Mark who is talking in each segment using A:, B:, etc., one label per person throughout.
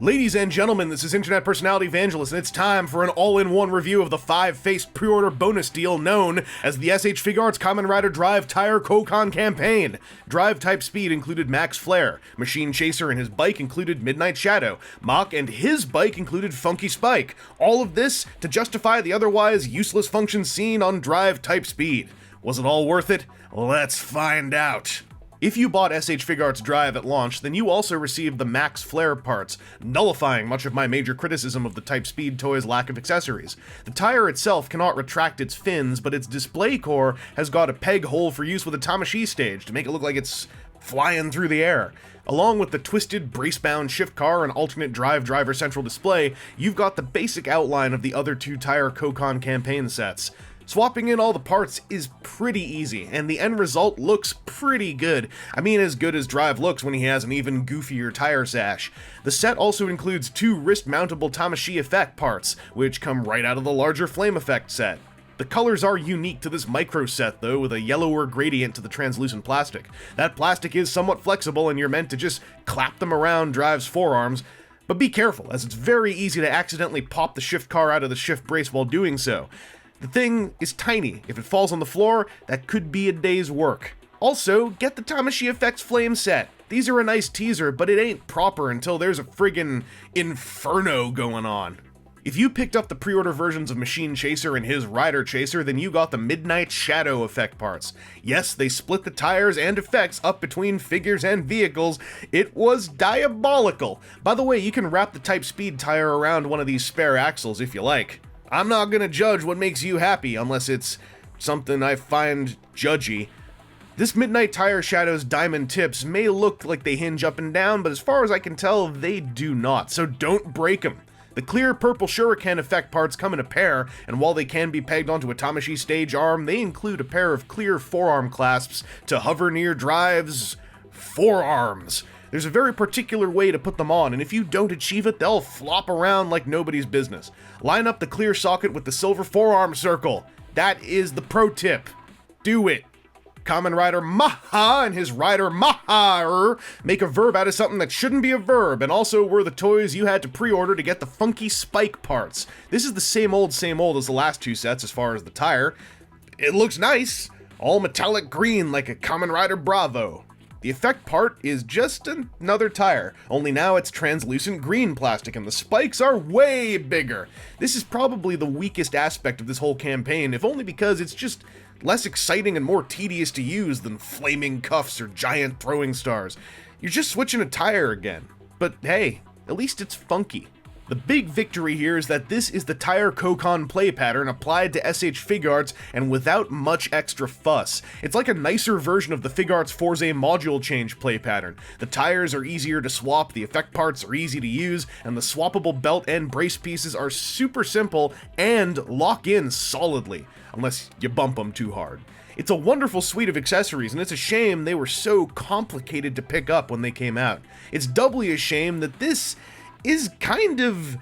A: Ladies and gentlemen, this is internet personality Vangelus, and it's time for an all-in-one review of the 5-faced pre-order bonus deal known as the SH Figuarts Kamen Rider Drive Tire Koukan campaign. Drive type speed included Max Flare, Machine Chaser and his bike included Midnight Shadow, Mach and his bike included Funky Spike. All of this to justify the otherwise useless function seen on Drive type speed. Was it all worth it? Let's find out. If you bought SH Figuarts Drive at launch, then you also received the Max Flare parts, nullifying much of my major criticism of the Type Speed toy's lack of accessories. The tire itself cannot retract its fins, but its display core has got a peg hole for use with a Tamashii stage to make it look like it's flying through the air. Along with the twisted, brace-bound shift car and alternate driver central display, you've got the basic outline of the other two Tire Koukan campaign sets. Swapping in all the parts is pretty easy, and the end result looks pretty good. I mean, as good as Drive looks when he has an even goofier tire sash. The set also includes two wrist-mountable Tamashii effect parts, which come right out of the larger Flame Effect set. The colors are unique to this micro set though, with a yellower gradient to the translucent plastic. That plastic is somewhat flexible and you're meant to just clap them around Drive's forearms, but be careful, as it's very easy to accidentally pop the shift car out of the shift brace while doing so. The thing is tiny. If it falls on the floor, that could be a day's work. Also, get the Tamashii Effects Flame set. These are a nice teaser, but it ain't proper until there's a friggin' inferno going on. If you picked up the pre-order versions of Machine Chaser and his Rider Chaser, then you got the Midnight Shadow effect parts. Yes, they split the tires and effects up between figures and vehicles. It was diabolical. By the way, you can wrap the Type Speed tire around one of these spare axles if you like. I'm not gonna judge what makes you happy, unless it's something I find judgy. This Midnight Tire Shadow's diamond tips may look like they hinge up and down, but as far as I can tell, they do not, so don't break them. The clear purple shuriken effect parts come in a pair, and while they can be pegged onto a Tamashii stage arm, they include a pair of clear forearm clasps to hover near Drive's forearms. There's a very particular way to put them on, and if you don't achieve it, they'll flop around like nobody's business. Line up the clear socket with the silver forearm circle. That is the pro tip. Do it. Kamen Rider Maha and his Rider Maha make a verb out of something that shouldn't be a verb, and also were the toys you had to pre-order to get the Funky Spike parts. This is the same old as the last two sets as far as the tire. It looks nice. All metallic green like a Kamen Rider Bravo. The effect part is just another tire, only now it's translucent green plastic and the spikes are way bigger. This is probably the weakest aspect of this whole campaign, if only because it's just less exciting and more tedious to use than flaming cuffs or giant throwing stars. You're just switching a tire again. But hey, at least it's funky. The big victory here is that this is the Tire Koukan play pattern applied to SH Figuarts and without much extra fuss. It's like a nicer version of the Figuarts Forze module change play pattern. The tires are easier to swap, the effect parts are easy to use, and the swappable belt and brace pieces are super simple and lock in solidly, unless you bump them too hard. It's a wonderful suite of accessories, and it's a shame they were so complicated to pick up when they came out. It's doubly a shame that this is kind of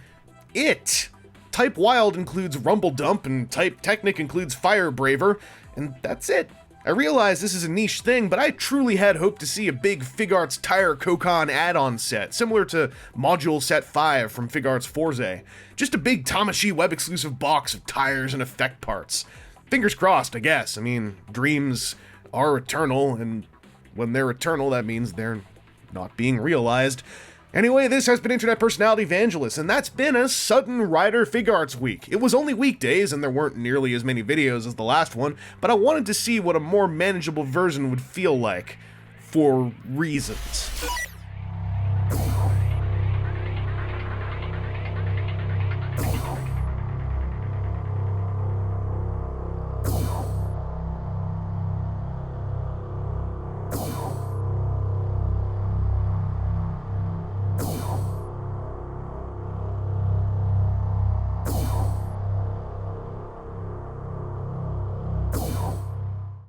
A: it. Type Wild includes Rumble Dump, and Type Technic includes Fire Braver, and that's it. I realize this is a niche thing, but I truly had hoped to see a big Figuarts Tire Koukan add-on set, similar to Module Set 5 from Figuarts Forze. Just a big Tamashii web-exclusive box of tires and effect parts. Fingers crossed, I guess. I mean, dreams are eternal, and when they're eternal, that means they're not being realized. Anyway, this has been Internet Personality Vangelus, and that's been a Sudden Rider Figuarts week. It was only weekdays, and there weren't nearly as many videos as the last one, but I wanted to see what a more manageable version would feel like, for reasons.